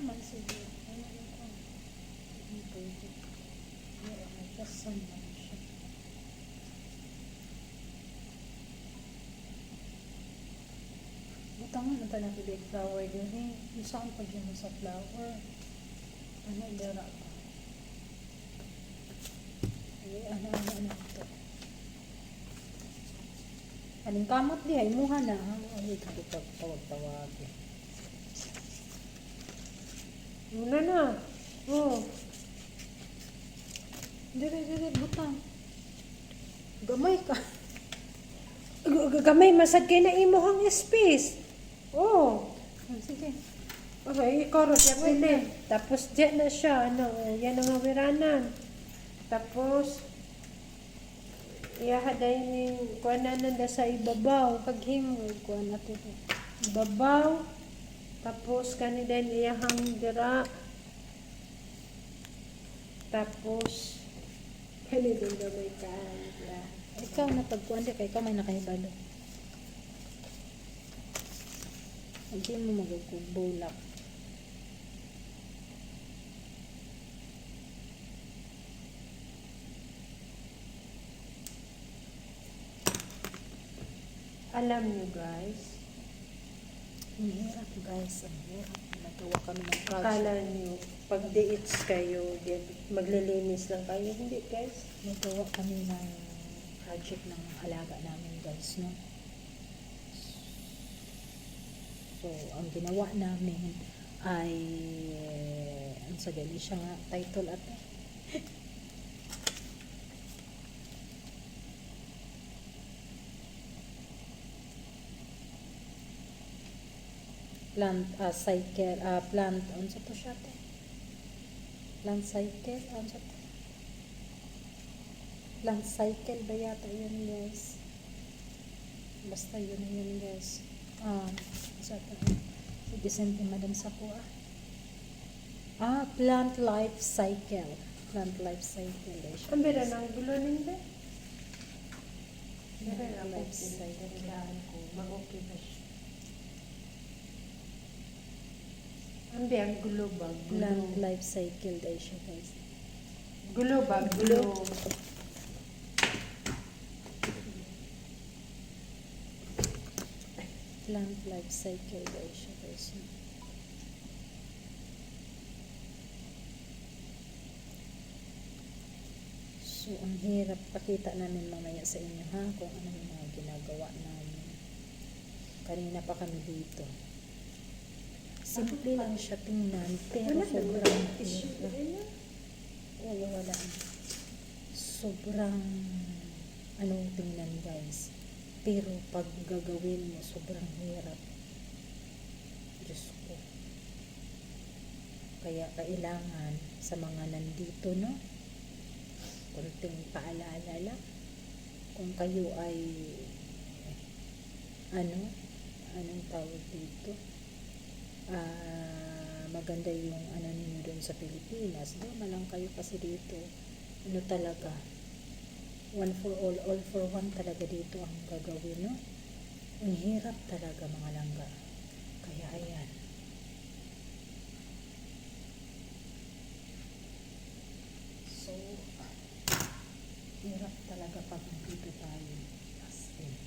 man siguro. Ano ko? Hindi pwede. Meron may kasan man siya. Butangan na tayo na flower din eh. Saan pag yun sa flower? Ano, dara pa. Eh, ano ito. Aning kamot di, ay muha na. Ay, ito tawag-tawag. Muna na. Oh. Dire, butang. Gamay ka. Gamay, masad kayo na imuhang space. Oh. Sige. Okay, ikorot yan Wait pili. Tapos dyan na siya, yan ang awiranan. Tapos, iyahaday ni kuwananan da sa ibabaw. Paghingog ko na ito. Ibabaw. Tapos, kanila iyahang dira. Tapos, kanilong gamay ka. Ikaw na pagkuhan di kay ikaw may nakahibalo. Hindi mo magagulak. Alam nyo guys, Ang hirap guys, ang hirap. Nagawa kami ng project. akala nyo, pag dates kayo, maglilinis lang kayo. Hindi guys. Nagawa kami ng project ng alaga namin guys, no? So, ang ginawa namin ay ang sa gali siya nga title at plant cycle plant unsa to siya te? Plant cycle unsa to? Plant cycle ba yata yun guys? Basta yun na yun guys. Sa to sige sente madam sa po plant life cycle. Plant life cycle eh siya. Ang bira ng gulo ninyo. Plant life cycle. Ko, mag-okay ba siya? Ang bira, gulo ba? Plant life cycle eh siya guys. Gulo ba? Gulo. Plant life cycle eh siya guys. So, ang hirap pakita namin mamaya sa inyo ha, kung ano yung mga ginagawa namin. Kanina pa kami dito. Simple lang siya tingnan, pero sobrang hirap. Wala. Sobrang tingnan guys. Pero pag gagawin mo, sobrang hirap. Diyos ko. Kaya kailangan sa mga nandito, no? Kunting paalala lang. Kung kayo ay anong tawag dito? Maganda yung ninyo doon sa Pilipinas. Dama lang kayo kasi dito. Talaga? One for all for one talaga dito ang gagawin, no? Ang hirap talaga mga langga. Kaya ayan. So, hirap talaga pag nandito tayo. As in.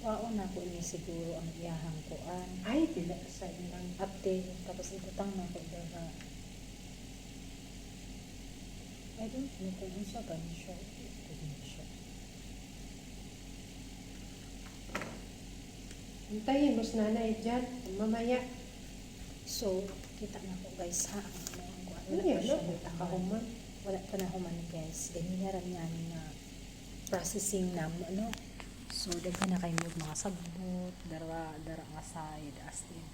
Waon na ko ini siguro ang iyahang kuan. Ay, pila sa ilang. Ate, tapos ibutang na ko dara. I don't know kung unsa gani siya. Ito din siya. Hintayin mo sa nanay dyan. Mamaya. So, kita na ko guys ha. Ano yan? Nakahuman. Wala pa na human guys. Ganyan niya nga processing na mo, no? So, daghan na kayo mga sagbot, dara nga side, as in.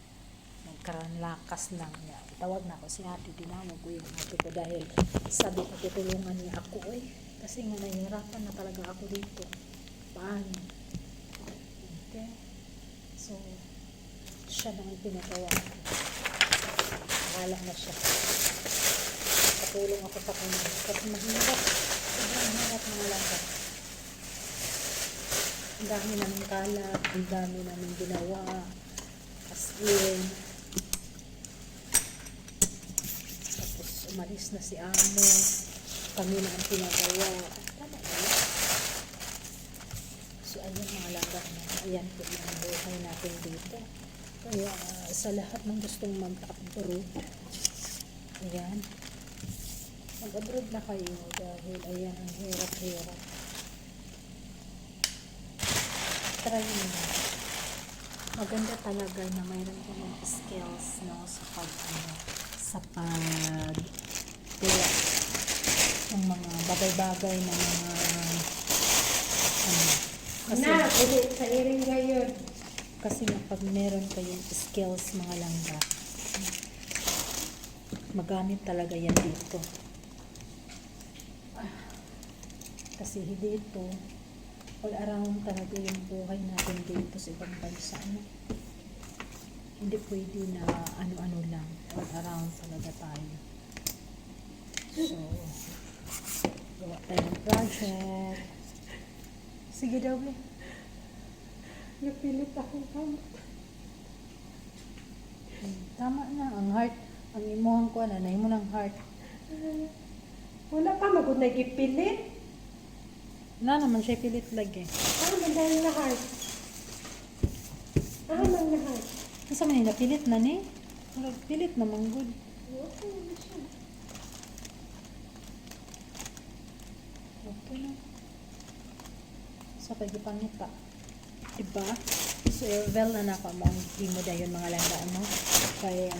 Nagkaroon lakas lang niya. Tawag na ako si ate, dinamag ko yung ate ko dahil sabi ko tutulungan niya ako kasi nga nahihirapan na talaga ako dito. Paano? Okay? So, siya na ang pinagawa. Bahala na siya. Patulong ako sa kanya. Kasi mahirap. Sobrang hirap mga langga. Ang dami namin kalat, ang dami namin ginawa. As in, tapos umalis na si Amo. Kami na ang pinagawa. Tama ba? So, ayan mga langga na. Ayan po yung buhay natin dito. Kaya sa lahat ng gustong mag-abroad, ayan, mag-abroad na kayo dahil ayan ang hirap-hirap. Try nyo na. Maganda talaga na mayroon kayong skills, no, sa pag gawa ng mga bagay-bagay na mga kasi Na, pwede sa iring ngayon. kasi nga pag meron kayong skills mga langga, magamit talaga yan dito. Kasi hindi ito all around talaga yung buhay natin dito sa ibang bansa, no? Hindi pwede na ano-ano lang, all around talaga tayo. So, gawa tayo ng project. Sige daw, eh. Napilit akong kamot. Tama na, ang heart, ang imuhang ko na mo ng heart. Wala pa, magod na gipilit. Wala naman siya pilit lagi. Ano man dahil na heart? Ano man na heart? Kasi man napilit na ni. Pilit naman good. Okay na siya. Okay na. So, pwede pangita. Diba? So, well na nako mo di mo dayon mga langga, ano? Kaya,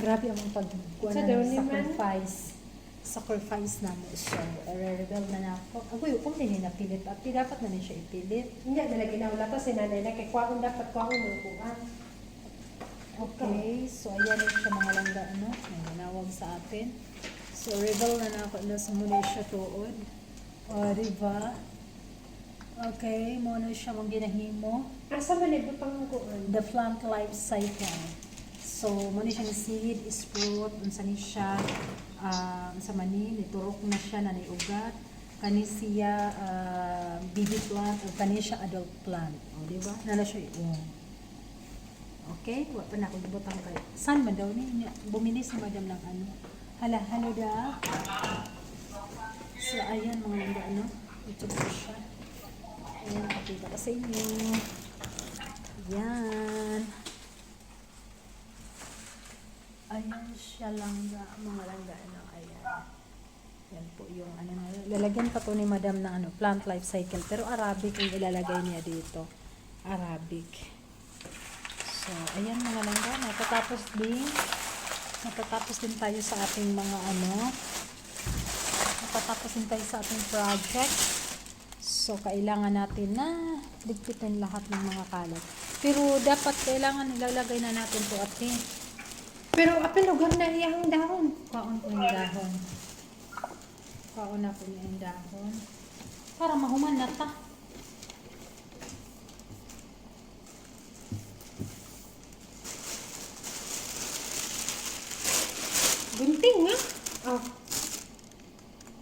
grabe ang pagkuha Sa na daw ng ni man? sacrifice na mo. So, rebel na nako. Agoy, kung din napilit. At dapat na rin siya ipilit. Hindi, dala ginawala to si nanay na kay kuwaon dapat kuwaon mo kuwan. Okay, so ayan rin siya mga langga, ano? May nanawag sa atin. So, rebel na nako na sumunod siya tuod. O, diba? Okay, muna siya mong ginahimo. Asa man ito pang kuwan? The plant life cycle. So, muna siyang seed, is fruit, unsa ni siya, sa mani, niturok na siya na niugat. Kani siya baby plant, o kani siya adult plant. O, di ba? Nala siya yung. Okay? Wa pa na ako gibutang kay. Saan man daw ni? Bumili si madam ng ano. Hala, halo da. So, ayan mga landa, ano? Ito po siya. Ayan, nakita ko sa inyo. Ayan. Ayan siya langga, mga langga, ano, ayan. Yan po yung, ano, lalagyan pa to ni madam ng, ano, plant life cycle. Pero Arabic yung ilalagay niya dito. Arabic. So, ayan mga langga, natatapos din tayo sa ating mga, ano, natatapos din tayo sa ating project. So, kailangan natin na ligpitin lahat ng mga kalat. Pero, kailangan ilalagay na natin to ate. Pero apel lugar na iyang dahon. Kaon ko yung dahon. Kaon na po yung dahon. Para mahuman na ta. Gunting nga. Oh.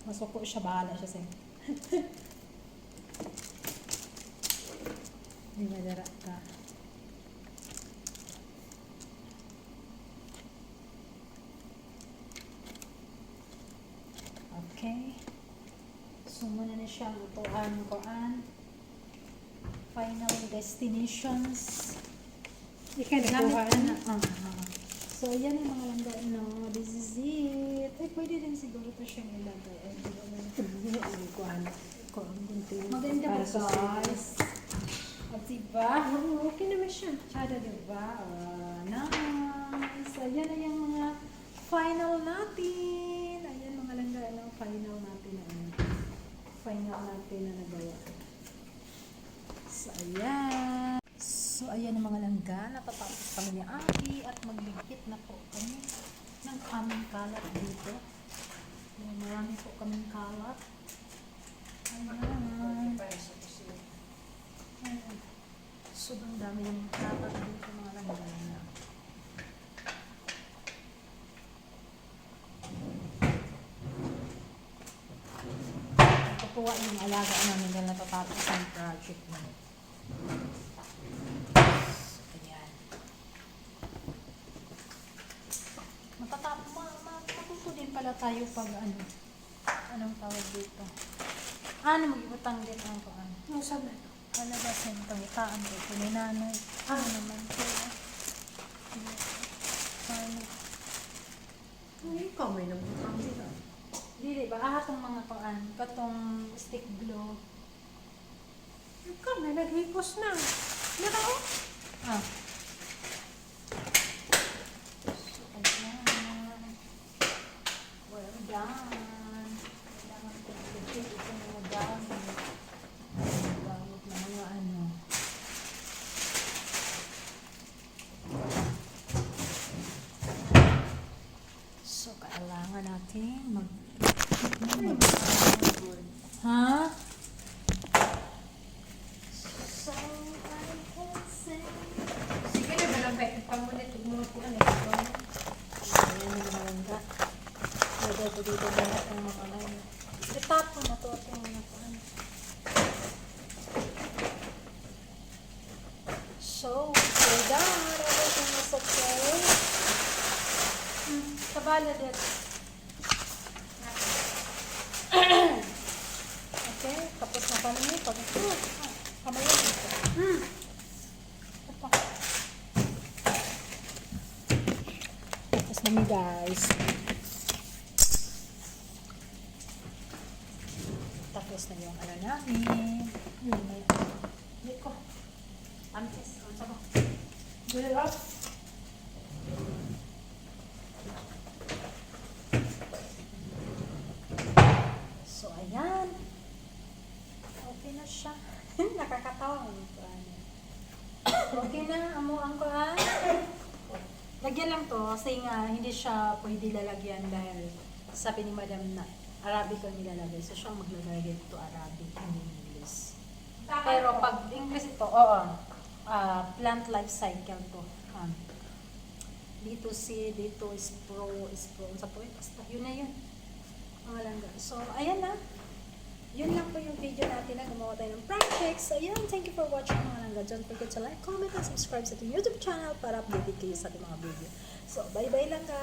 Masuko siya, bahala siya sa'yo. Hindi madara ka. Okay. So, muna na siya koan. Final destinations. Ika Gamit nakuha na. na. So, yan yung mga langga, no? This is it. Ay, pwede din siguro ito siyang ilagay. Ay, hindi ko Ano kuwan? Kuan, gunting. Maganda Para ba, sa guys? At diba? Okay naman siya. Tsada, diba? Nice. Ayan na yung mga final natin. Ayan mga langga, ano? Final natin na ano. Final natin na nagawa. So, ayan. So, ayan ang mga langga. Natatapos kami ni Aki at magligpit na po kami ng aming kalat dito. Ayan, marami po kaming kalat. Ayan. Ayan. Sobrang dami ng kalat dito mga langga. Ito natutuwa yung alaga namin dahil natatapos ang project mo. Ayan. Matuto din pala tayo pag anong tawag dito. Ano, mag-ibutang din ang paan. Ano sabi? Ano ba sa itaan ko? Kuninanay. Ano naman po? Ano? Hindi ka may nabutang nila. Dili ba? Atong mga paan. Katong stick glue. Ikaw may naghipos na. Naka Ah. So, ayan. Well done. Kailangan ko i-check itong mga gamit. Gamit na mga ano. So, kailangan natin ha? So, I can say sige na balang kayo. Pamunit mo ko ano. Ito. ayan yung malangga. Lagay ko dito lahat ng mga ano. Itapo na to at yung mga ano. So, we're done. Everything is okay. Kabala din. Okay, tapos na kami. Kamay yan. Ito. Tapos namin guys. Tapos na yung ano namin. Yun, may ko. Antes, ang sabo. Get it up. So, ayan. Okay na siya. Nakakatawa. Okay na, amo ang kuhan. Lagyan lang to kasi nga hindi siya pwede lalagyan dahil sabi ni Madam na Arabic ang nilalagay. So, siya maglalagay ito Arabic and English. Pero pag English ito, oo. Plant life cycle to. Dito C, dito is pro, sa po. Basta, yun na yun. Mga langga. So, ayan na. Yun lang po yung video natin na gumawa tayo ng projects. So, ayan. Thank you for watching mga langga. Don't forget to like, comment, and subscribe sa ating YouTube channel para updated kayo sa ating mga video. So, bye-bye langga!